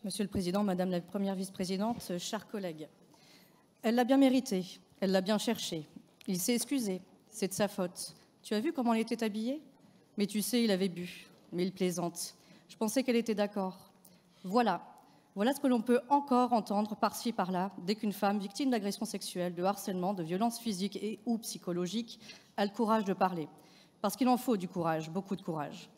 Monsieur le Président, Madame la Première vice-présidente, chers collègues, elle l'a bien mérité, elle l'a bien cherché. Il s'est excusé, c'est de sa faute. Tu as vu comment elle était habillée? Mais tu sais, il avait bu, mais il plaisante. Je pensais qu'elle était d'accord. Voilà ce que l'on peut encore entendre par-ci, par-là, dès qu'une femme victime d'agression sexuelle, de harcèlement, de violences physiques et ou psychologiques a le courage de parler. Parce qu'il en faut du courage, beaucoup de courage.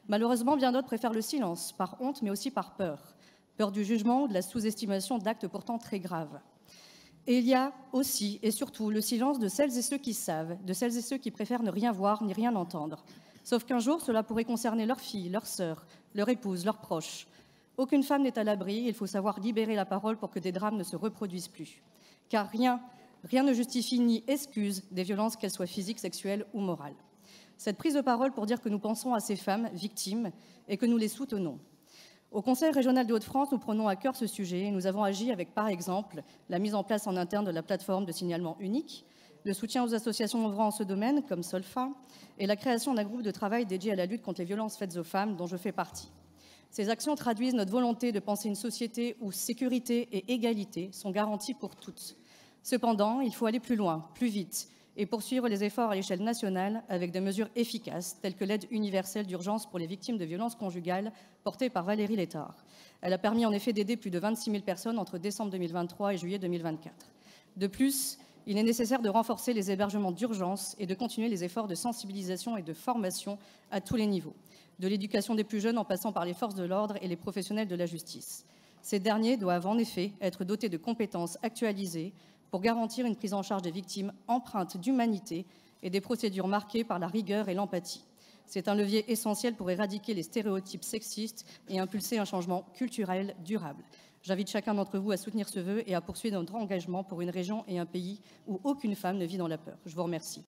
Malheureusement, bien d'autres préfèrent le silence, par honte, mais aussi par peur. Peur du jugement ou de la sous-estimation d'actes pourtant très graves. Et il y a aussi et surtout le silence de celles et ceux qui savent, de celles et ceux qui préfèrent ne rien voir ni rien entendre. Sauf qu'un jour, cela pourrait concerner leur fille, leur sœur, leur épouse, leurs proches. Aucune femme n'est à l'abri, il faut savoir libérer la parole pour que des drames ne se reproduisent plus. Car rien ne justifie ni excuse des violences, qu'elles soient physiques, sexuelles ou morales. Cette prise de parole pour dire que nous pensons à ces femmes victimes et que nous les soutenons. Au Conseil régional de Hauts-de-France, nous prenons à cœur ce sujet et nous avons agi avec, par exemple, la mise en place en interne de la plateforme de signalement unique, le soutien aux associations œuvrant en ce domaine, comme Solfa, et la création d'un groupe de travail dédié à la lutte contre les violences faites aux femmes, dont je fais partie. Ces actions traduisent notre volonté de penser une société où sécurité et égalité sont garanties pour toutes. Cependant, il faut aller plus loin, plus vite, et poursuivre les efforts à l'échelle nationale avec des mesures efficaces, telles que l'aide universelle d'urgence pour les victimes de violences conjugales, portée par Valérie Létard. Elle a permis en effet d'aider plus de 26 000 personnes entre décembre 2023 et juillet 2024. De plus, il est nécessaire de renforcer les hébergements d'urgence et de continuer les efforts de sensibilisation et de formation à tous les niveaux, de l'éducation des plus jeunes en passant par les forces de l'ordre et les professionnels de la justice. Ces derniers doivent en effet être dotés de compétences actualisées pour garantir une prise en charge des victimes empreintes d'humanité et des procédures marquées par la rigueur et l'empathie. C'est un levier essentiel pour éradiquer les stéréotypes sexistes et impulser un changement culturel durable. J'invite chacun d'entre vous à soutenir ce vœu et à poursuivre notre engagement pour une région et un pays où aucune femme ne vit dans la peur. Je vous remercie.